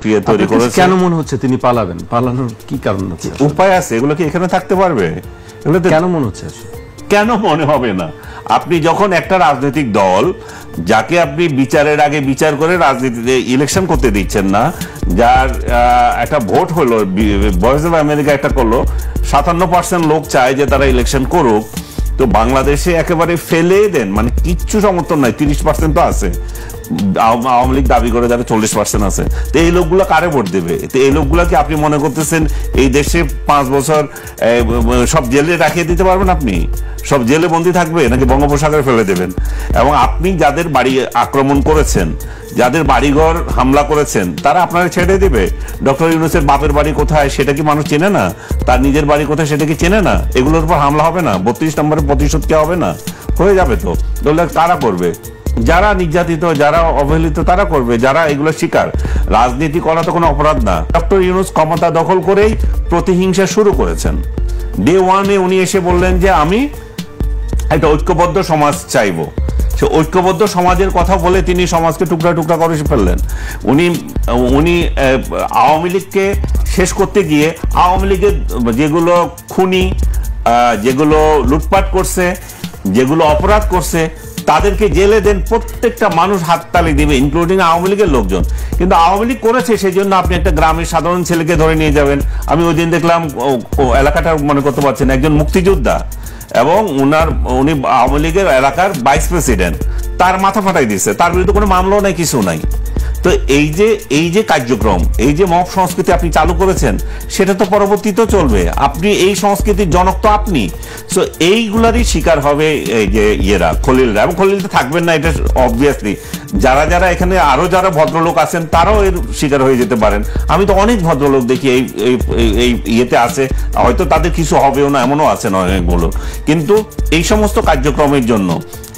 গুটিয়ে তৈরি করেছে। কেন মনে হচ্ছে তিনি পালাবেন? পালানোর কি কারণ আছে? উপায় আছে? এগুলো কি এখানে থাকতে পারবে? এগুলো কেন মনে হচ্ছে? কেন মনে হবে না? আপনি যখন একটা রাজনৈতিক দল যাকে আপনি বিচারের আগে বিচার করে রাজনীতিতে ইলেকশন করতে দিচ্ছেন না, যার একটা ভোট হলো, ভয়েস অফ আমেরিকা একটা করলো, 57% লোক চায় যে তারা ইলেকশন করুক, তো বাংলাদেশে একেবারে ফেলে দেন, মানে কিচ্ছু সমর্থন নাই, 30% তো আছে, আওয়ামী লীগ দাবি করে যারা 40% আছে, তো এই লোকগুলো কারে ভোট দেবে? তো এই লোকগুলো কি আপনি মনে করতেছেন এই দেশে 5 বছর সব জেলে রাখিয়ে দিতে পারবেন? আপনি সব জেলে বন্দী থাকবে নাকি বঙ্গোপসাগরে ফেলে দেবেন? এবং আপনি যাদের বাড়ি আক্রমণ করেছেন, যাদের বাড়িঘর হামলা করেছেন, তারা আপনারা ছেড়ে দিবে? ডক্টর ইউনূসের বাপের বাড়ি কোথায় সেটা কি মানুষ চেনে না? তার নিজের বাড়ি কোথায় সেটা কি চেনে না? এগুলোর উপর হামলা হবে না? 32 নম্বরের প্রতিশোধ কে হবে না? হয়ে যাবে তো। তারা করবে, যারা নির্যাতিত, যারা অবহেলিত তারা করবে, যারা এগুলো শিকার। রাজনীতি করা তো কোনো অপরাধ না। ডক্টর ইউনূস ক্ষমতা দখল করেই প্রতিহিংসা শুরু করেছেন। ডে 1-এ উনি এসে বললেন যে আমি একটা ঐক্যবদ্ধ সমাজ চাইবো। সে ঐক্যবদ্ধ সমাজের কথা বলে তিনি সমাজকে টুকরা টুকরা করে ফেললেন। উনি আওয়ামী লীগকে শেষ করতে গিয়ে আওয়ামী লীগের যেগুলো খুনি, যেগুলো লুটপাট করছে, যেগুলো অপরাধ করছে, তাদেরকে জেলে দেন, প্রত্যেকটা মানুষ হাততালি দিবে, ইনক্লুডিং আওয়ামী লীগের লোকজন। কিন্তু আওয়ামী লীগ করেছে, সেই জন্য আপনি একটা গ্রামের সাধারণ ছেলেকে ধরে নিয়ে যাবেন। আমি ওই দিন দেখলাম, এলাকাটা মনে করতে পারছেন, একজন মুক্তিযোদ্ধা এবং উনি আওয়ামী লীগের এলাকার ভাইস প্রেসিডেন্ট, তার মাথা ফাটাই দিচ্ছে, তার বিরুদ্ধে কোনো মামলাও নাই, কিছু নাই। তো এই যে কার্যক্রম, এই যে মব সংস্কৃতি আপনি চালু করেছেন, সেটা তো পরবর্তীতেও চলবে। আপনি এই সংস্কৃতির জনক তো আপনি। সো এইগুলারই শিকার হবে এই যে খলিলরা, এবং খলিল তো থাকবেন না, এটা অবভিয়াসলি। যারা এখানে আরো যারা ভদ্রলোক আছেন তারাও এর শিকার হয়ে যেতে পারেন। আমি তো অনেক ভদ্রলোক দেখি এই ইয়েতে আছে, হয়তো তাদের কিছু হবেও না, এমনও আছেন অনেকগুলো। কিন্তু এই সমস্ত কার্যক্রমের জন্য,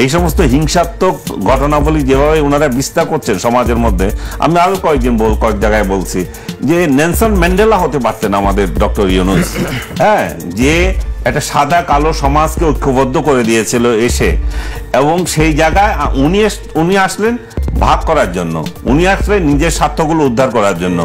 এই সমস্ত হিংসাত্মক ঘটনাবলী যেভাবে ওনারা বিস্তার করছেন সমাজের মধ্যে, আমি আরো কয়েক জায়গায় বলছি যে নেলসন ম্যান্ডেলা হতে পারতেন আমাদের ডক্টর ইউনূস। হ্যাঁ, যে একটা সাদা কালো সমাজকে ঐক্যবদ্ধ করে দিয়েছিল এসে, এবং সেই জায়গায় উনি আসলেন ভাগ করার জন্য, উনি আসলেন নিজের স্বার্থগুলো উদ্ধার করার জন্য।